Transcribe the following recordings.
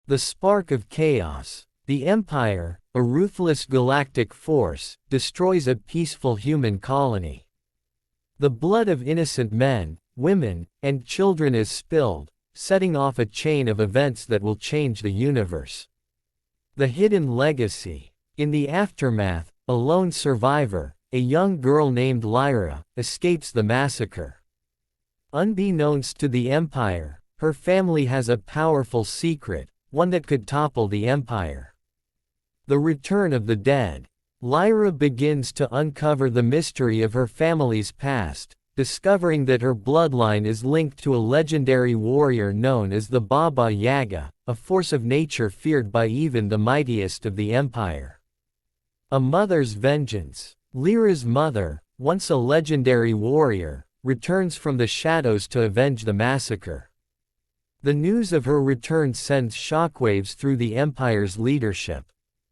The spark of chaos. The Empire, a ruthless galactic force, destroys a peaceful human colony. The blood of innocent men, women, and children is spilled, setting off a chain of events that will change the universe. The hidden legacy. In the aftermath, a lone survivor, a young girl named Lyra, escapes the massacre. Unbeknownst to the Empire, her family has a powerful secret, one that could topple the Empire. The return of the dead. Lyra begins to uncover the mystery of her family's past, discovering that her bloodline is linked to a legendary warrior known as the Baba Yaga, a force of nature feared by even the mightiest of the Empire. A mother's vengeance. Lyra's mother, once a legendary warrior, returns from the shadows to avenge the massacre. The news of her return sends shockwaves through the Empire's leadership.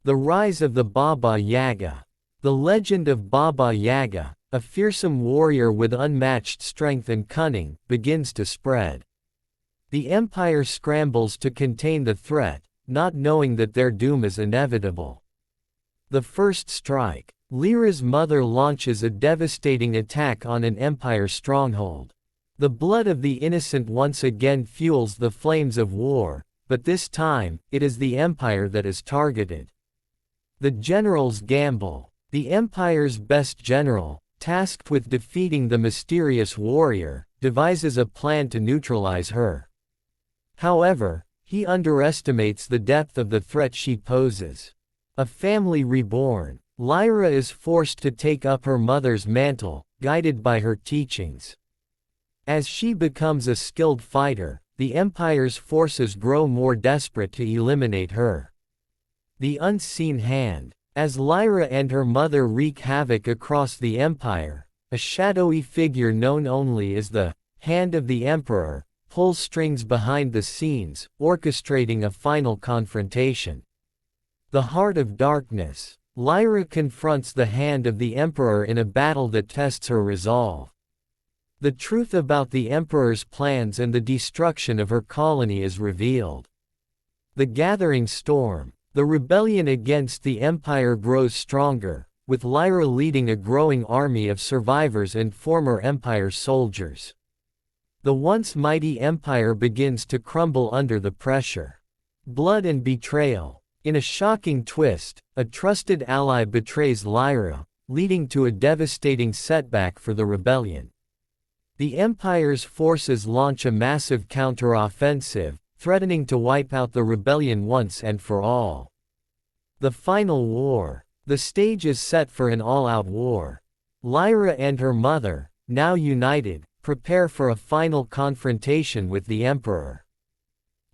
The rise of the Baba Yaga. The legend of Baba Yaga, a fearsome warrior with unmatched strength and cunning, begins to spread. The Empire scrambles to contain the threat, not knowing that their doom is inevitable. The first strike. Lyra's mother launches a devastating attack on an Empire stronghold. The blood of the innocent once again fuels the flames of war, but this time, it is the Empire that is targeted. The general's gamble. The Empire's best general, tasked with defeating the mysterious warrior, devises a plan to neutralize her. However, he underestimates the depth of the threat she poses. A family reborn. Lyra is forced to take up her mother's mantle, guided by her teachings. As she becomes a skilled fighter, the Empire's forces grow more desperate to eliminate her. The unseen hand. As Lyra and her mother wreak havoc across the Empire, a shadowy figure known only as the Hand of the Emperor pulls strings behind the scenes, orchestrating a final confrontation. The Heart of Darkness. Lyra confronts the Hand of the Emperor in a battle that tests her resolve. The truth about the Emperor's plans and the destruction of her colony is revealed. The Gathering Storm. The rebellion against the Empire grows stronger, with Lyra leading a growing army of survivors and former Empire soldiers. The once mighty Empire begins to crumble under the pressure. Blood and betrayal. In a shocking twist, a trusted ally betrays Lyra, leading to a devastating setback for the rebellion. The Empire's forces launch a massive counter-offensive, threatening to wipe out the rebellion once and for all. The final war. The stage is set for an all-out war. Lyra and her mother, now united, prepare for a final confrontation with the Emperor.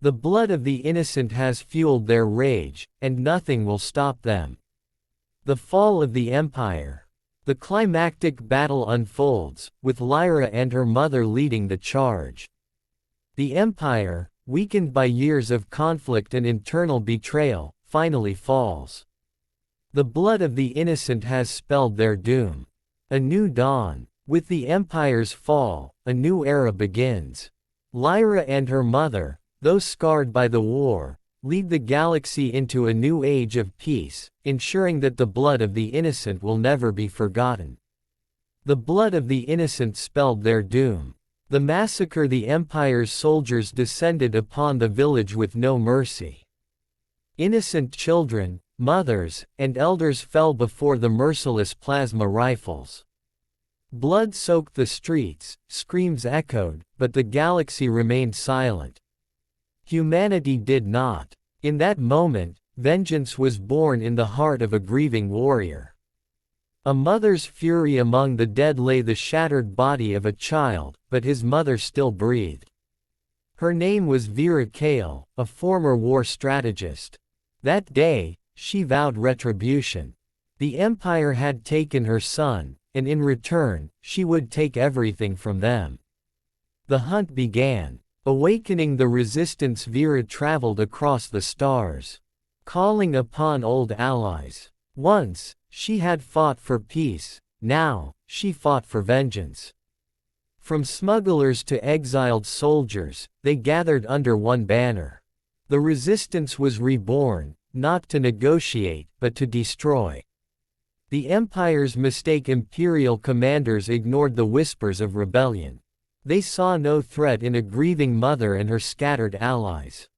The blood of the innocent has fueled their rage, and nothing will stop them. The fall of the Empire. The climactic battle unfolds, with Lyra and her mother leading the charge. The Empire, weakened by years of conflict and internal betrayal, finally falls. The blood of the innocent has spelled their doom. A new dawn. With the Empire's fall, a new era begins. Lyra and her mother, though scarred by the war, lead the galaxy into a new age of peace, ensuring that the blood of the innocent will never be forgotten. The blood of the innocent spelled their doom. The massacre. The Empire's soldiers descended upon the village with no mercy. Innocent children, mothers, and elders fell before the merciless plasma rifles. Blood soaked the streets, screams echoed, but the galaxy remained silent. Humanity did not. In that moment, vengeance was born in the heart of a grieving warrior. A mother's fury. Among the dead lay the shattered body of a child, but his mother still breathed. Her name was Vera Kale, a former war strategist. That day, she vowed retribution. The Empire had taken her son, and in return, she would take everything from them. The hunt began. Awakening the resistance. Vera traveled across the stars, calling upon old allies. Once, she had fought for peace, now, she fought for vengeance. From smugglers to exiled soldiers, they gathered under one banner. The resistance was reborn, not to negotiate, but to destroy. The Empire's mistake. Imperial commanders ignored the whispers of rebellion. They saw no threat in a grieving mother and her scattered allies.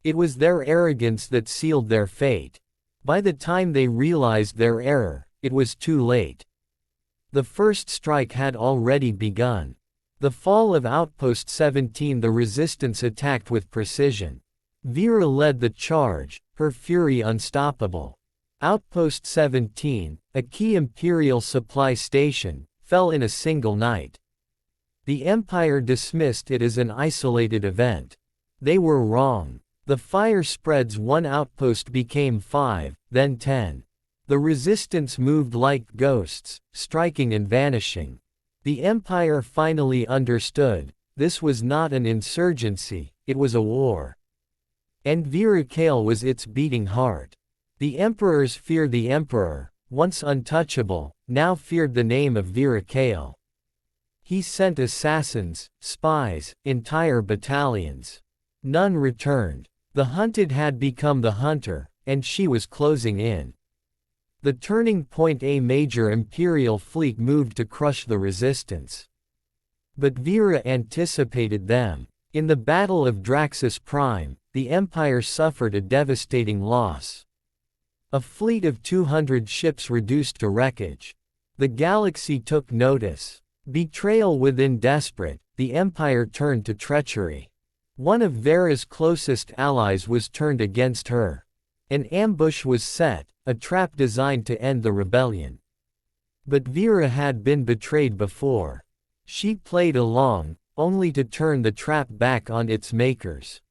It was their arrogance that sealed their fate. By the time they realized their error, it was too late. The first strike had already begun. The fall of Outpost 17. The resistance attacked with precision. Vera led the charge, her fury unstoppable. Outpost 17, a key Imperial supply station, fell in a single night. The Empire dismissed it as an isolated event. They were wrong. The fire spreads. One outpost became 5, then 10. The resistance moved like ghosts, striking and vanishing. The Empire finally understood. This was not an insurgency, it was a war. And Vera Kale was its beating heart. The emperors feared the emperor, once untouchable, now feared the name of Vera Kale. He sent assassins, spies, entire battalions. None returned. The hunted had become the hunter, and she was closing in. The turning point. A major Imperial fleet moved to crush the resistance. But Vera anticipated them. In the Battle of Draxus Prime, the Empire suffered a devastating loss. A fleet of 200 ships reduced to wreckage. The galaxy took notice. Betrayal within. Desperate, the Empire turned to treachery. One of Vera's closest allies was turned against her. An ambush was set, a trap designed to end the rebellion. But Vera had been betrayed before. She played along, only to turn the trap back on its makers.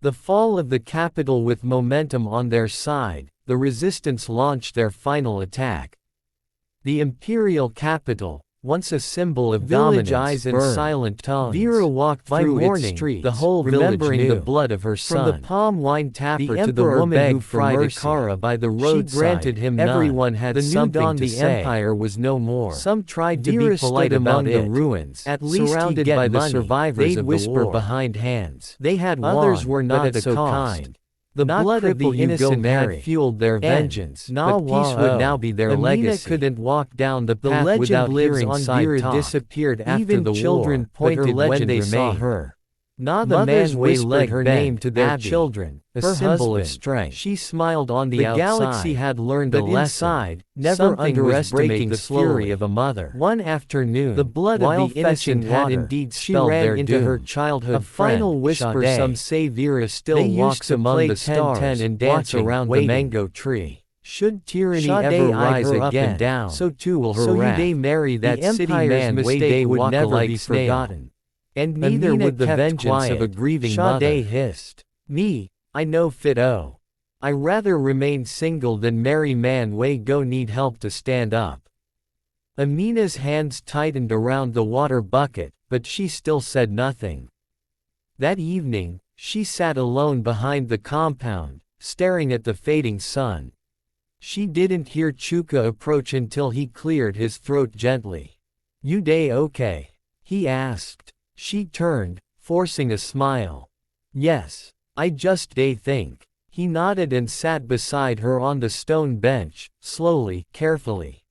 The fall of the capital. With momentum on their side, the resistance launched their final attack. The Imperial capital, once a symbol of village eyes and silent tongues. Vera walked through its streets, the whole remembering the blood of her son. From the palm wine tapper to the woman who fried Akara by the roadside, she granted him none. Everyone had the something to say. The Empire was no more. Some tried to be polite about the ruins, at least surrounded by the survivors of the war. They'd whisper behind hands. They had won, others were not so kind. The blood of the innocent had fueled their vengeance, but peace would now be their legacy. Amina couldn't walk down the path without hearing side talk. Disappeared after even the children war, pointed when they saw her. Na the man whispered her name to their children, a symbol of strength. She smiled on the outside. The galaxy had learned a lesson. Inside, never underestimate the fury of a mother. One afternoon, the blood of the innocent had indeed spelled their doom. She ran into her childhood a final whisper. Some say Vera still walks among the stars and dance around the mango tree. Should tyranny ever rise again, down, so too will her wrath. You marry that city man. Mistake would never be forgotten. And neither would the vengeance of a grieving mother. Sade hissed. Me, I know fit-o. I rather remain single than marry. Man way go need help to stand up. Amina's hands tightened around the water bucket, but she still said nothing. That evening, she sat alone behind the compound, staring at the fading sun. She didn't hear Chuka approach until he cleared his throat gently. You day okay? He asked. She turned, forcing a smile. Yes, I just day think. He nodded and sat beside her on the stone bench, slowly, carefully.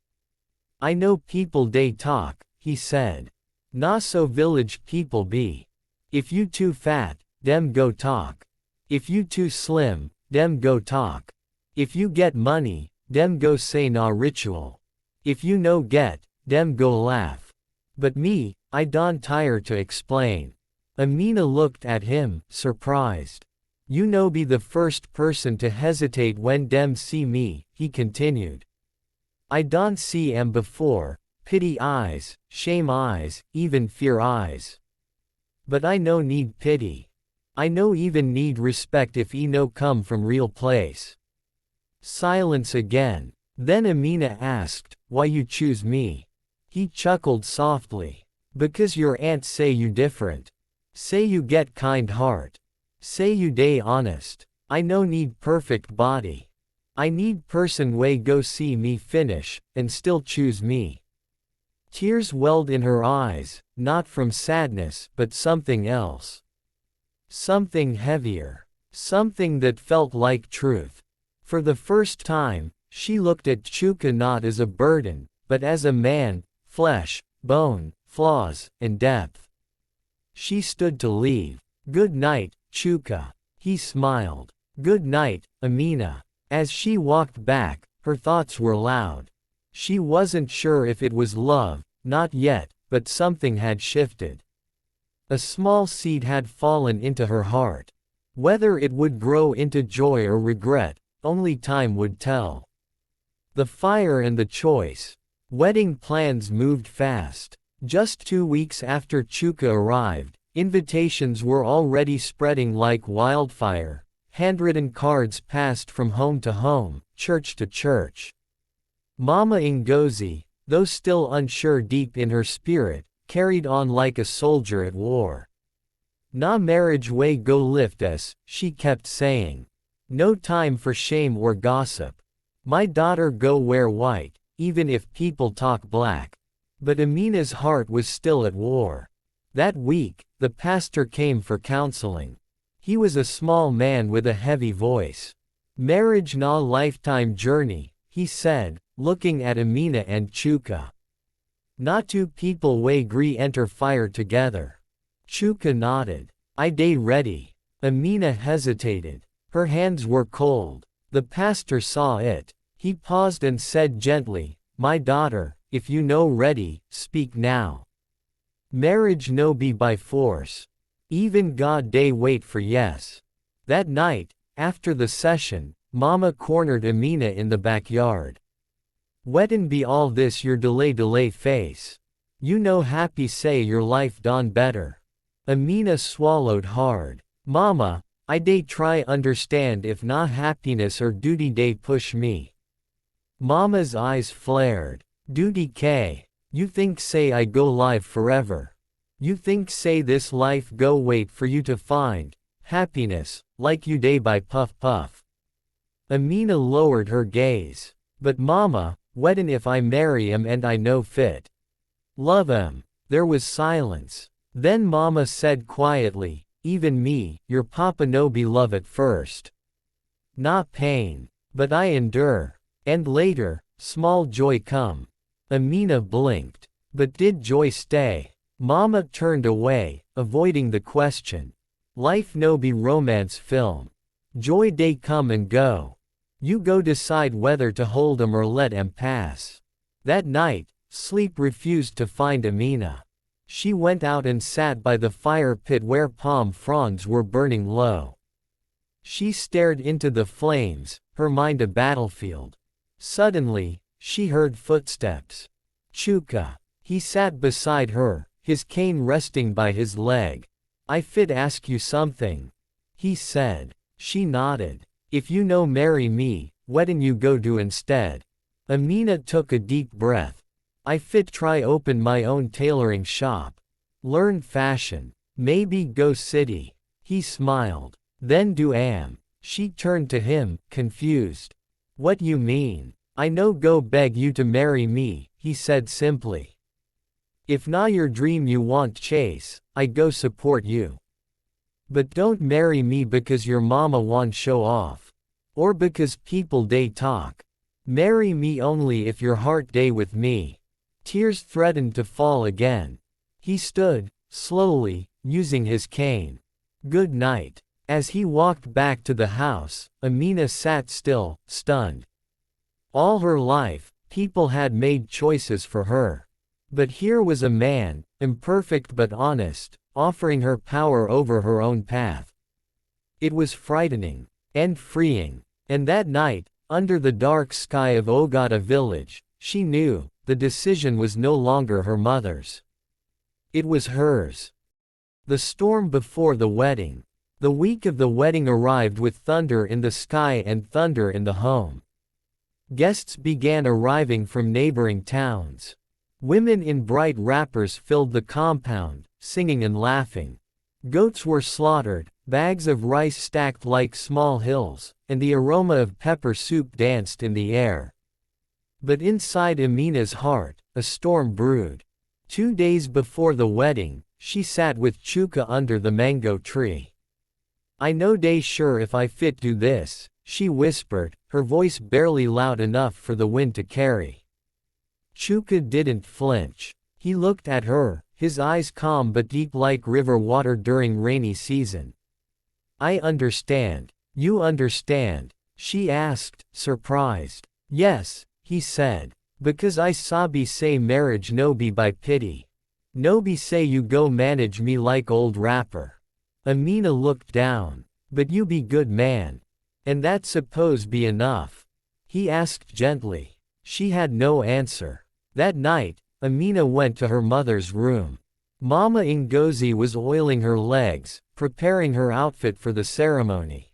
I know people day talk, he said. Na so village people be. If you too fat, dem go talk. If you too slim, dem go talk. If you get money, dem go say na ritual. If you no get, dem go laugh. But me, I don't tire to explain. Amina looked at him, surprised. You no be the first person to hesitate when dem see me, he continued. I don't see em before, pity eyes, shame eyes, even fear eyes. But I no need pity. I no even need respect if e no come from real place. Silence again. Then Amina asked, why you choose me? He chuckled softly. Because your aunt say you different. Say you get kind heart. Say you day honest. I no need perfect body. I need person way go see me finish, and still choose me. Tears welled in her eyes, not from sadness but something else. Something heavier. something that felt like truth. For the first time, she looked at Chuka not as a burden, but as a man, flesh, bone, flaws, and depth. She stood to leave. "Good night, Chuka." He smiled. "Good night, Amina." As she walked back, her thoughts were loud. She wasn't sure if it was love, not yet, but something had shifted. A small seed had fallen into her heart. Whether it would grow into joy or regret, only time would tell. The fire and the choice. Wedding plans moved fast. Just 2 weeks after Chuka arrived, invitations were already spreading like wildfire. Handwritten cards passed from home to home, church to church. Mama Ngozi, though still unsure deep in her spirit, carried on like a soldier at war. "Na marriage way go lift us," she kept saying. "No time for shame or gossip. My daughter go wear white, even if people talk black." But Amina's heart was still at war. That week, the pastor came for counseling. He was a small man with a heavy voice. "Marriage na lifetime journey," he said, looking at Amina and Chuka. "Na two people way gree enter fire together." Chuka nodded. "I dey ready." Amina hesitated. Her hands were cold. The pastor saw it. He paused and said gently, "My daughter, if you no ready, speak now. Marriage no be by force. Even God dey wait for yes." That night, after the session, Mama cornered Amina in the backyard. "Wetin be all this your delay face? You no happy say your life done better." Amina swallowed hard. "Mama, I dey try understand if na happiness or duty dey push me." Mama's eyes flared. "Duty K. You think say I go live forever? You think say this life go wait for you to find happiness, like you day by puff puff?" Amina lowered her gaze. "But mama, weddin' if I marry him and I no fit? Love him." There was silence. Then mama said quietly, "Even me, your papa no be love at first. Not pain. But I endure. And later, small joy come." Amina blinked. "But did joy stay?" Mama turned away, avoiding the question. "Life no be romance film. Joy day come and go. You go decide whether to hold 'em or let 'em pass." That night, sleep refused to find Amina. She went out and sat by the fire pit where palm fronds were burning low. She stared into the flames, her mind a battlefield. Suddenly, she heard footsteps. Chuka. He sat beside her, his cane resting by his leg. "I fit ask you something," he said. She nodded. "If you no marry me, weddin' you go do instead?" Amina took a deep breath. "I fit try open my own tailoring shop. Learn fashion. Maybe go city." He smiled. "Then do am." She turned to him, confused. "What you mean?" "I no go beg you to marry me," he said simply. "If na your dream you want chase, I go support you. But don't marry me because your mama want show off. Or because people dey talk. Marry me only if your heart dey with me." Tears threatened to fall again. He stood, slowly, using his cane. "Good night." As he walked back to the house, Amina sat still, stunned. All her life, people had made choices for her. But here was a man, imperfect but honest, offering her power over her own path. It was frightening. And freeing. And that night, under the dark sky of Ogata village, she knew, the decision was no longer her mother's. It was hers. The storm before the wedding. The week of the wedding arrived with thunder in the sky and thunder in the home. Guests began arriving from neighboring towns. Women in bright wrappers filled the compound, singing and laughing. Goats were slaughtered, bags of rice stacked like small hills, and the aroma of pepper soup danced in the air. But inside Amina's heart, a storm brewed. 2 days before the wedding, she sat with Chuka under the mango tree. I no day sure if I fit do this, she whispered, her voice barely loud enough for the wind to carry. Chuka didn't flinch. He looked at her, his eyes calm but deep like river water during rainy season. I understand. You understand? She asked, surprised. Yes, he said. Because I sabi say marriage no be by pity. No be say you go manage me like old rapper. Amina looked down. But you be good man. And that suppose be enough? He asked gently. She had no answer. That night, Amina went to her mother's room. Mama Ngozi was oiling her legs, preparing her outfit for the ceremony.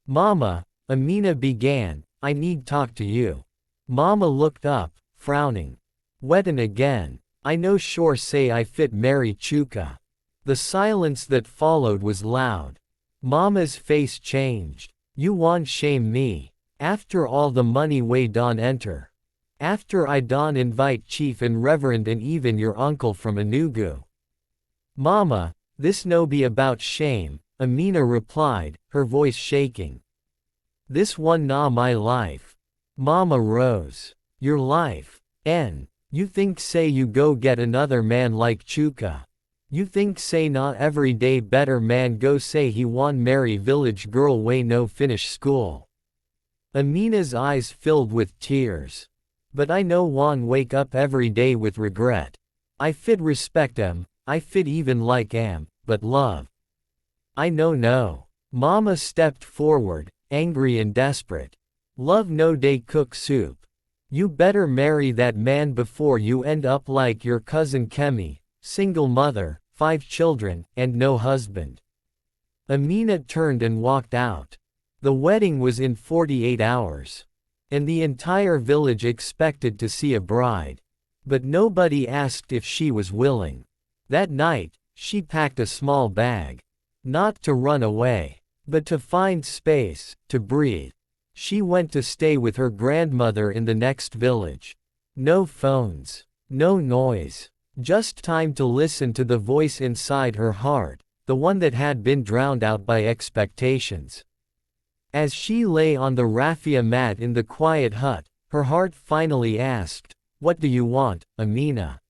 Mama, Amina began, I need talk to you. Mama looked up, frowning. Weddin again. I no sure say I fit marry Chuka. The silence that followed was loud. Mama's face changed. You want shame me. After all the money way don enter. After I don invite chief and reverend and even your uncle from Enugu. Mama, this no be about shame, Amina replied, her voice shaking. This one na my life. Mama rose. Your life. You think say you go get another man like Chuka. You think say not every day better man go say he wan marry village girl way no finish school. Amina's eyes filled with tears. But I no wan wake up every day with regret. I fit respect em, I fit even like am, but love. I no. Mama stepped forward, angry and desperate. Love no day cook soup. You better marry that man before you end up like your cousin Kemi, single mother, 5 children, and no husband. Amina turned and walked out. The wedding was in 48 hours. And the entire village expected to see a bride. But nobody asked if she was willing. That night, she packed a small bag. Not to run away, but to find space, to breathe. She went to stay with her grandmother in the next village. No phones. No noise. Just time to listen to the voice inside her heart, the one that had been drowned out by expectations. As she lay on the raffia mat in the quiet hut, her heart finally asked, "What do you want, Amina?"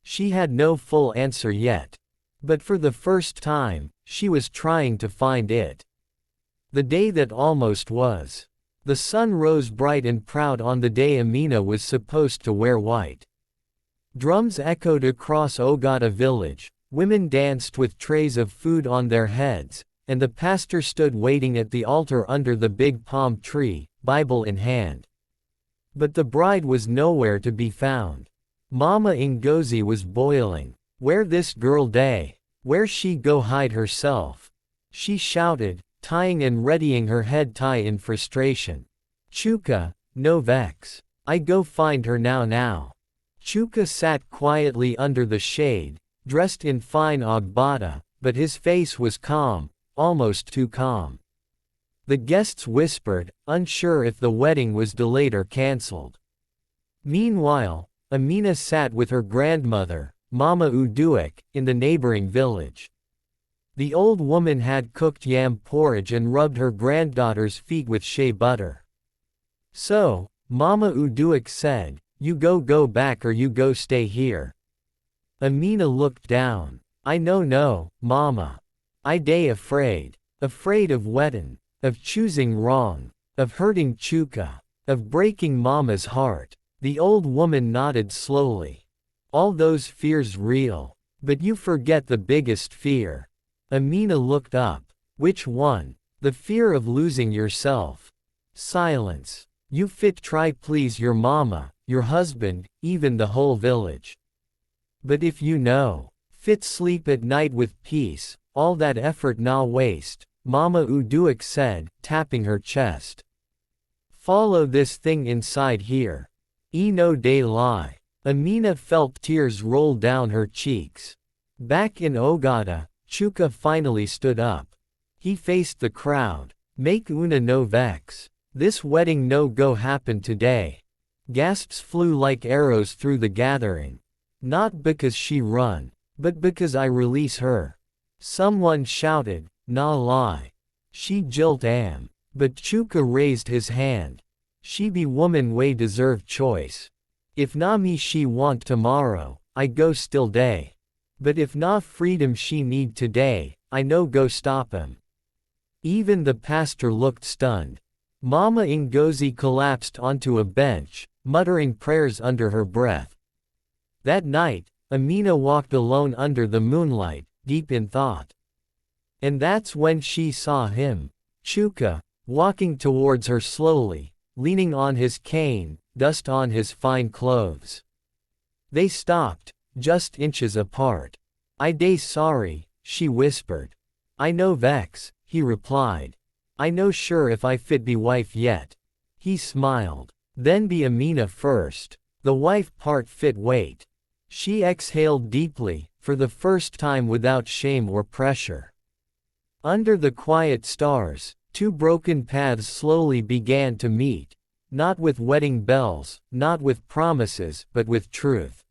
She had no full answer yet. But for the first time, she was trying to find it. The day that almost was. The sun rose bright and proud on the day Amina was supposed to wear white. Drums echoed across Ogata village, women danced with trays of food on their heads, and the pastor stood waiting at the altar under the big palm tree, Bible in hand. But the bride was nowhere to be found. Mama Ngozi was boiling. Where this girl day? Where she go hide herself? She shouted, tying and readying her head tie in frustration. Chuka, no vex. I go find her now. Chuka sat quietly under the shade, dressed in fine ogbata, but his face was calm, almost too calm. The guests whispered, unsure if the wedding was delayed or cancelled. Meanwhile, Amina sat with her grandmother, Mama Uduak, in the neighboring village. The old woman had cooked yam porridge and rubbed her granddaughter's feet with shea butter. So, Mama Uduak said, "You go back or you go stay here." Amina looked down. I no, Mama. I day afraid. Afraid of weddin', of choosing wrong, of hurting Chuka, of breaking Mama's heart. The old woman nodded slowly. All those fears real. But you forget the biggest fear. Amina looked up. Which one? The fear of losing yourself. Silence. You fit try please your mama, your husband, even the whole village. But if you know, fit sleep at night with peace, all that effort na waste, Mama Uduak said, tapping her chest. Follow this thing inside here. No day lie. Amina felt tears roll down her cheeks. Back in Ogata, Chuka finally stood up. He faced the crowd. Make una no vex. This wedding no go happen today. Gasps flew like arrows through the gathering. Not because she run, but because I release her. Someone shouted, nah lie. She jilt am. But Chuka raised his hand. She be woman way deserve choice. If na me she want tomorrow, I go still day. But if na freedom she need today, I no go stop him. Even the pastor looked stunned. Mama Ngozi collapsed onto a bench, muttering prayers under her breath. That night, Amina walked alone under the moonlight, deep in thought. And that's when she saw him, Chuka, walking towards her slowly, leaning on his cane, dust on his fine clothes. They stopped, just inches apart. I dey sorry, she whispered. I no vex, he replied. I no sure if I fit be wife yet. He smiled. Then be Amina first. The wife part fit wait. She exhaled deeply, for the first time without shame or pressure. Under the quiet stars, two broken paths slowly began to meet. Not with wedding bells, not with promises, but with truth.